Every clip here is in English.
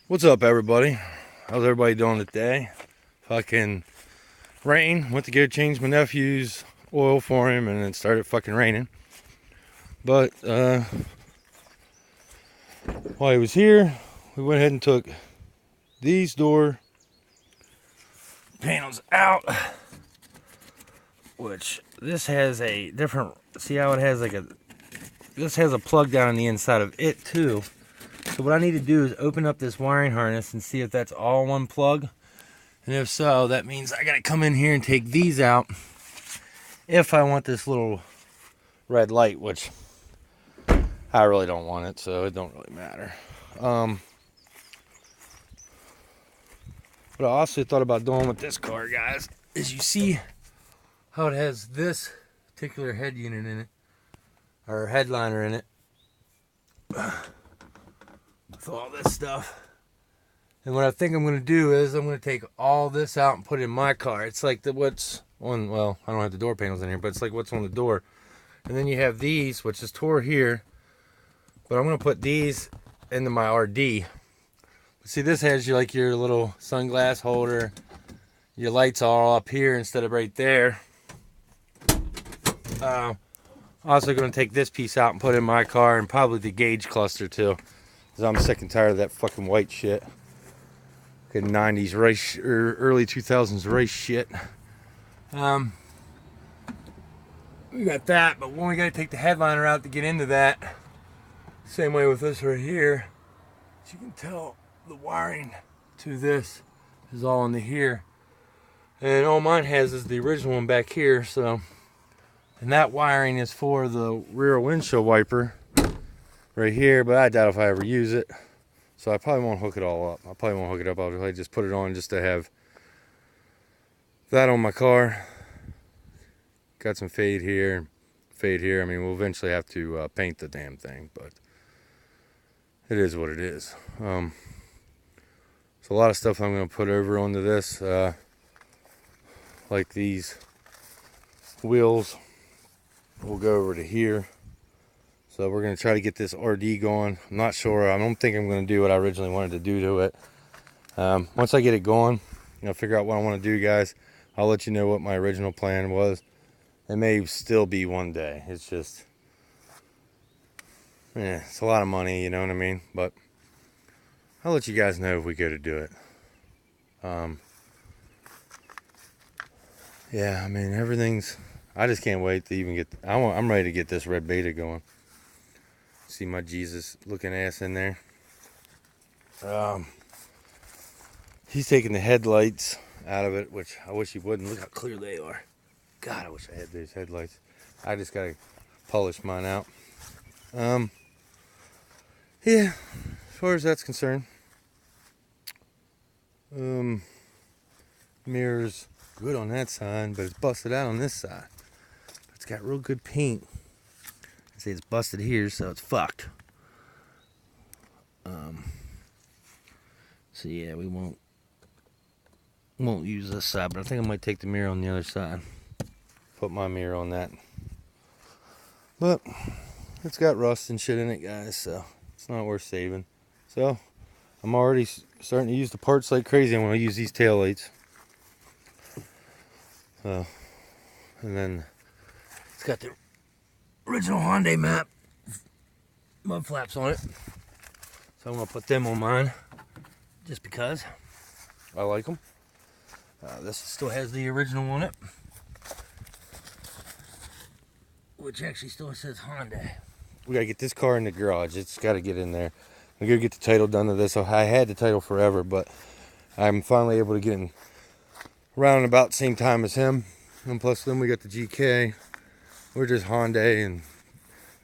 What's up, everybody? How's everybody doing today? Fucking rain. Went to go change my nephew's oil for him, and it started fucking raining. But while he was here, we went ahead and took these door panels out. Which this has a different. See how it has like a. This has a plug down on the inside of it too. So what I need to do is open up this wiring harness and see if that's all one plug. And if so, that means I gotta come in here and take these out if I want this little red light, which I really don't want it, so it don't really matter. What I also thought about doing with this car, guys, is you see how it has this particular head unit in it, or headliner in it, with all this stuff. And what I think I'm going to do is I'm going to take all this out and put it in my car. It's like what's on, well, I don't have the door panels in here, but it's like what's on the door. And then you have these, which is tore here. But I'm going to put these into my RD. See, this has like your little sunglass holder. Your lights are all up here instead of right there. Also going to take this piece out and put it in my car, and probably the gauge cluster too. Because I'm sick and tired of that fucking white shit. 90s race or early 2000s race shit. We got that, but when we got to take the headliner out to get into that, same way with this right here. As you can tell, the wiring to this is all into here, and all mine has is the original one back here. So, and that wiring is for the rear windshield wiper right here, but I doubt if I ever use it. So I probably won't hook it all up. I probably won't hook it up. I'll probably just put it on just to have that on my car. Got some fade here, fade here. I mean, we'll eventually have to paint the damn thing, but it is what it is. So a lot of stuff I'm going to put over onto this, like these wheels will go over to here. So we're going to try to get this RD going. I'm not sure. I don't think I'm going to do what I originally wanted to do to it. Once I get it going, figure out what I want to do, guys, I'll let you know what my original plan was. It may still be one day. It's just, it's a lot of money, you know what I mean? But I'll let you guys know if we go to do it. Yeah, I mean, everything's, I just can't wait to even get, I'm ready to get this red beta going. See my Jesus looking ass in there. He's taking the headlights out of it, which I wish he wouldn't. Look how clear they are. God, I wish I had those headlights. I just gotta polish mine out. Yeah, as far as that's concerned, mirror's good on that side, but it's busted out on this side. It's got real good paint. I say it's busted here, so it's fucked. So yeah, we won't use this side, but I think I might take the mirror on the other side. Put my mirror on that. But it's got rust and shit in it, guys, so it's not worth saving. So I'm already starting to use the parts like crazy. I'm going to use these taillights. And then it's got the original Hyundai map mud flaps on it. So I'm going to put them on mine just because I like them. This still has the original on it, which actually still says Hyundai. We got to get this car in the garage. It's got to get in there. I'm going to get the title done to this. So I had the title forever, but I'm finally able to get in around about the same time as him. And plus then we got the GK. We're just Hyundai, and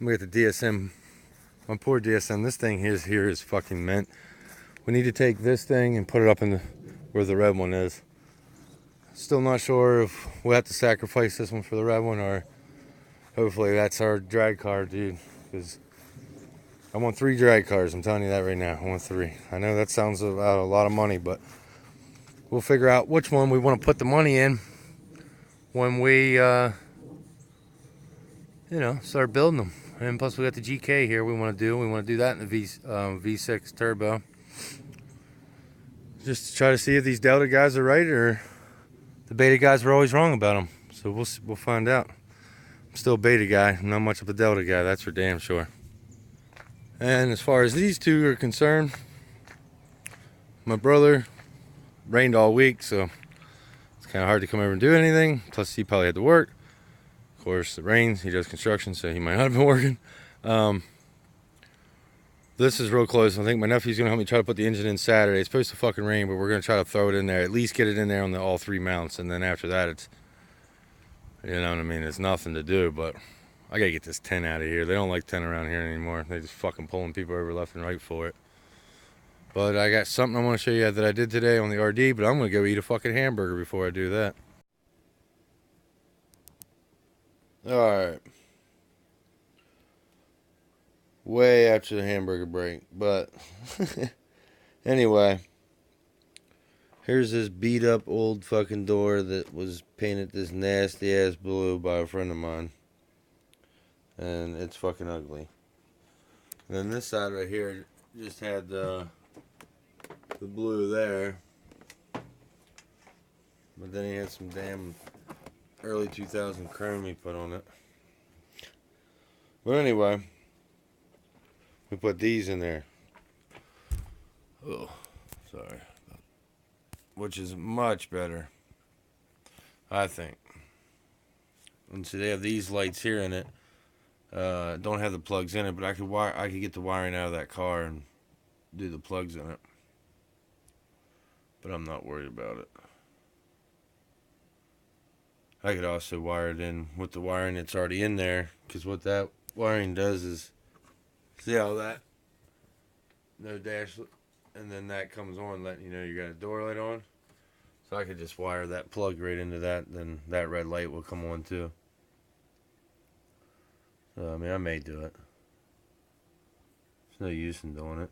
we got the DSM. My poor DSM. This thing here is fucking mint. We need to take this thing and put it up in where the red one is. Still not sure if we'll have to sacrifice this one for the red one, or hopefully that's our drag car, dude. Because I want 3 drag cars. I'm telling you that right now. I want 3. I know that sounds about a lot of money, but we'll figure out which one we want to put the money in when we, start building them. And plus we got the GK here we want to do. We want to do that in the V6 turbo. just to try to see if these Delta guys are right or the Beta guys were always wrong about them. So we'll find out. I'm still a Beta guy, I'm not much of a Delta guy, that's for damn sure. And as far as these two are concerned, my brother rained all week, so it's kind of hard to come over and do anything. Plus, he probably had to work. Of course, it rains. He does construction, so he might not have been working. This is real close. I think my nephew's going to help me try to put the engine in Saturday. It's supposed to fucking rain, but we're going to try to throw it in there. At least get it in there on all 3 mounts. And then after that, it's, you know what I mean? It's nothing to do, but I got to get this tent out of here. They don't like tent around here anymore. They just fucking pulling people over left and right for it. But I got something I want to show you that I did today on the RD, but I'm going to go eat a fucking hamburger before I do that. Alright. Way after the hamburger break, but anyway, here's this beat up old fucking door that was painted this nasty ass blue by a friend of mine, and it's fucking ugly. And then this side right here just had the blue there, but then he had some damn early 2000 chrome he put on it. But anyway, we put these in there. Oh, sorry. Which is much better, I think. And so they have these lights here in it. Don't have the plugs in it, but I could get the wiring out of that car and do the plugs in it. But I'm not worried about it. I could also wire it in with the wiring that's already in there, because what that wiring does is, see how that, no dash, and then that comes on letting you know you got a door light on. So I could just wire that plug right into that, then that red light will come on too. So I mean, I may do it. There's no use in doing it.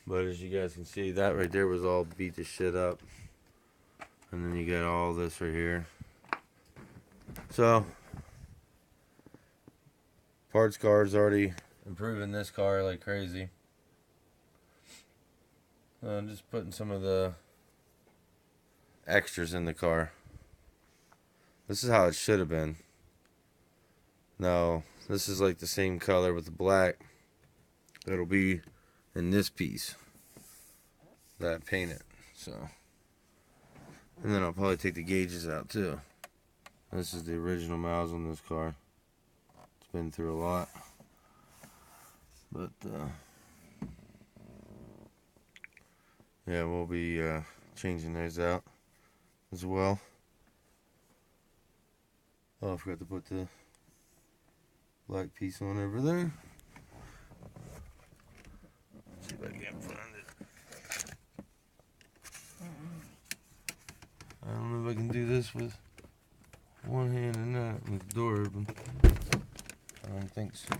But as you guys can see, that right there was all beat the shit up. And then you got all this right here. So, parts car's already improving this car like crazy. I'm just putting some of the extras in the car. This is how it should have been. No, this is like the same color with the black that'll be in this piece that I painted. So, and then I'll probably take the gauges out too. This is the original miles on this car. It's been through a lot. But, yeah, we'll be changing those out as well. Oh, I forgot to put the black piece on over there. Let's see if I can find it. I don't know if I can do this with one hand and not with the door open. I don't think so.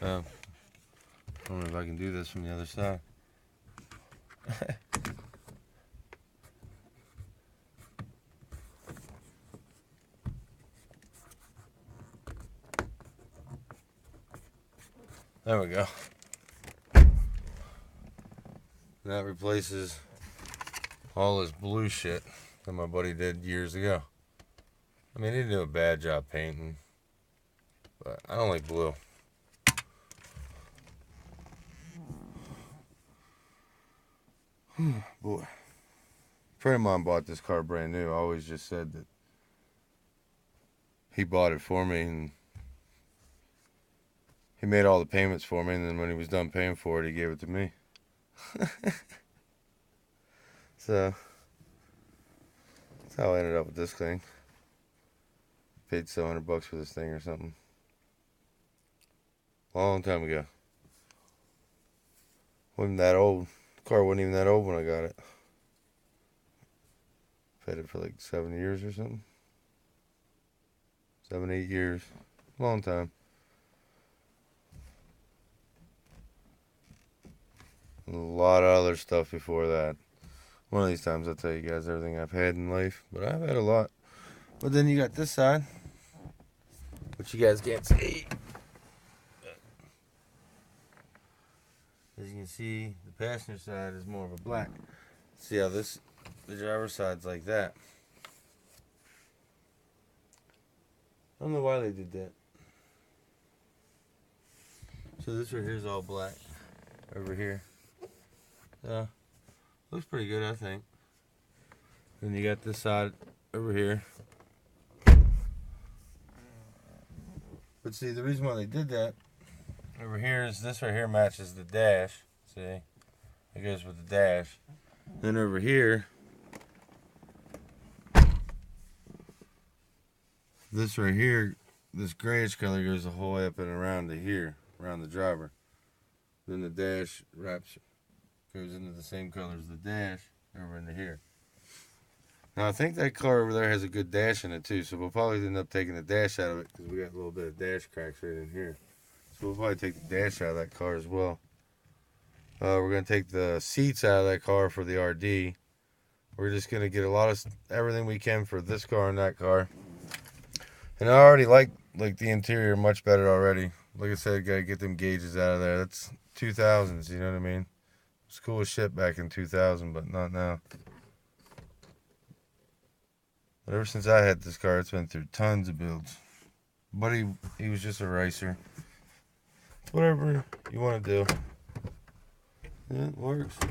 I don't know if I can do this from the other side. There we go. That replaces all this blue shit that my buddy did years ago. I mean, he didn't do a bad job painting, but I don't like blue. Boy. A friend of mine bought this car brand new. I always just said that he bought it for me and he made all the payments for me, and then when he was done paying for it, he gave it to me. So that's how I ended up with this thing. Paid $700 for this thing or something. Long time ago. Wasn't that old. The car wasn't even that old when I got it. I've had it for like 7 years or something. 7, 8 years. Long time. A lot of other stuff before that. One of these times I'll tell you guys everything I've had in life. But I've had a lot. But then you got this side, which you guys can't see. As you can see, the passenger side is more of a black. See how the driver's side's like that. I don't know why they did that. So this right here is all black over here. Looks pretty good, I think. Then you got this side over here. But see, the reason why they did that over here is this right here matches the dash. See? It goes with the dash. Then over here, this right here, this grayish color goes the whole way up and around to here, around the driver. Then the dash goes into the same color as the dash over into here. Now I think that car over there has a good dash in it too, so we'll probably end up taking the dash out of it because we got a little bit of dash cracks right in here. So we'll probably take the dash out of that car as well. We're going to take the seats out of that car for the RD. We're just going to get a lot of everything we can for this car and that car. And I already like the interior much better already. Like I said, got to get them gauges out of there. That's 2000s, you know what I mean? It's cool as shit back in 2000, but not now. But ever since I had this car, it's been through tons of builds. But he was just a racer. Whatever you want to do. Yeah, it works. I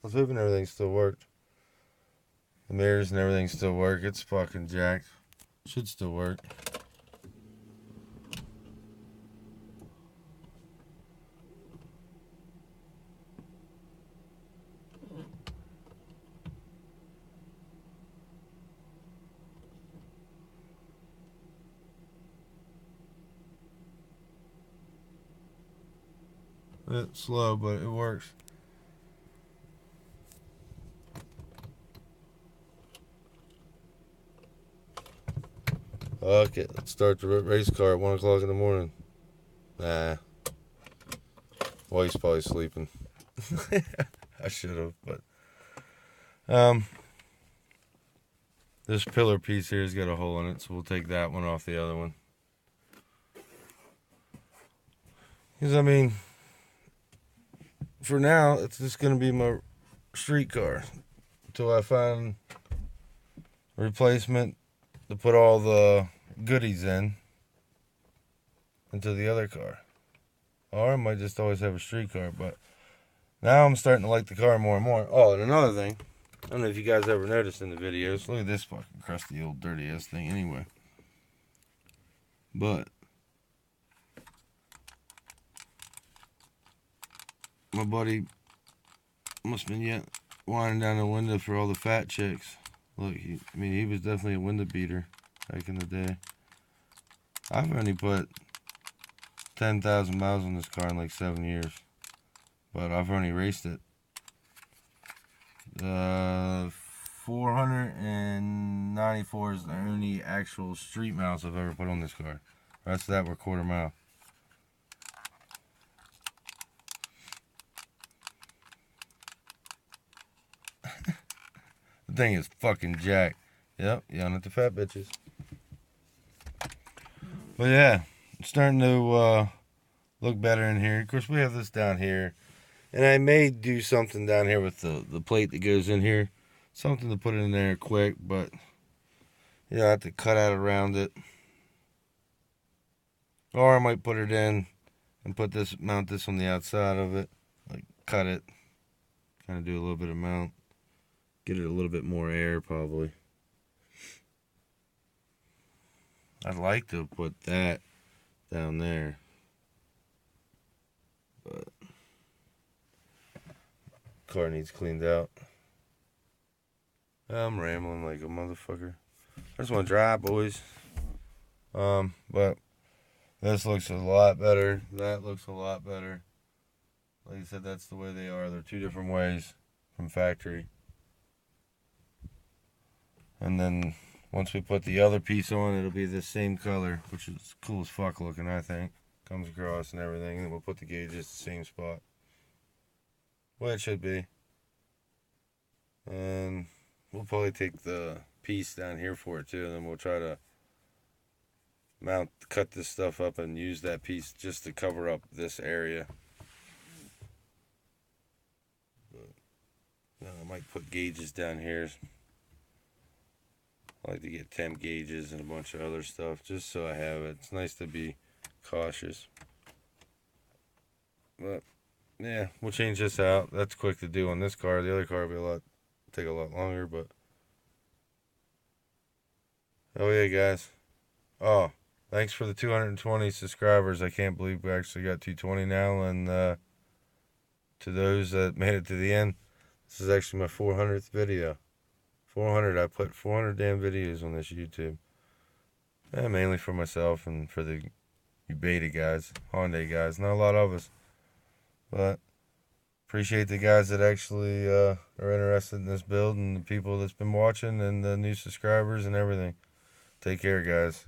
was hoping everything still worked. The mirrors and everything still work. It's fucking jacked. Should still work. It's slow, but it works. Okay, let's start the race car at 1 o'clock in the morning. Nah. Wife's probably sleeping. I should have, but this pillar piece here has got a hole in it, so we'll take that one off the other one. Because I mean, for now, it's just going to be my street car until I find a replacement to put all the goodies into the other car. Or I might just always have a street car, but now I'm starting to like the car more and more. Oh, and another thing, I don't know if you guys ever noticed in the videos, look at this fucking crusty old dirty ass thing anyway. But my buddy must have been winding down the window for all the fat chicks. Look, he was definitely a window beater back in the day. I've only put 10,000 miles on this car in like 7 years. But I've only raced it. 494 is the only actual street miles I've ever put on this car. The rest of that were quarter mile. The thing is fucking jacked. Yep, yelling at the fat bitches. But yeah, it's starting to look better in here. Of course, we have this down here. And I may do something down here with the plate that goes in here. Something to put in there quick, but you know, I have to cut out around it. Or I might put it in and mount this on the outside of it. Like cut it. Kind of do a little bit of mount. Get it a little bit more air probably. I'd like to put that down there. But car needs cleaned out. I'm rambling like a motherfucker. I just want to drive, boys. But this looks a lot better. That looks a lot better. Like I said, that's the way they are. They're two different ways from factory. And then once we put the other piece on, it'll be the same color, which is cool as fuck looking, I think. Comes across and everything. And then we'll put the gauges the same spot. Well, it should be. And we'll probably take the piece down here for it too. And then we'll try to cut this stuff up and use that piece just to cover up this area. I might put gauges down here. I like to get temp gauges and a bunch of other stuff just so I have it. It's nice to be cautious. But yeah, we'll change this out. That's quick to do on this car. The other car will take a lot longer, but oh yeah, guys. Oh, thanks for the 220 subscribers. I can't believe we actually got 220 now. And to those that made it to the end, this is actually my 400th video. 400. I put 400 damn videos on this YouTube. Yeah, mainly for myself and for the you beta guys, Hyundai guys. Not a lot of us, but appreciate the guys that actually are interested in this build and the people that's been watching and the new subscribers and everything. Take care, guys.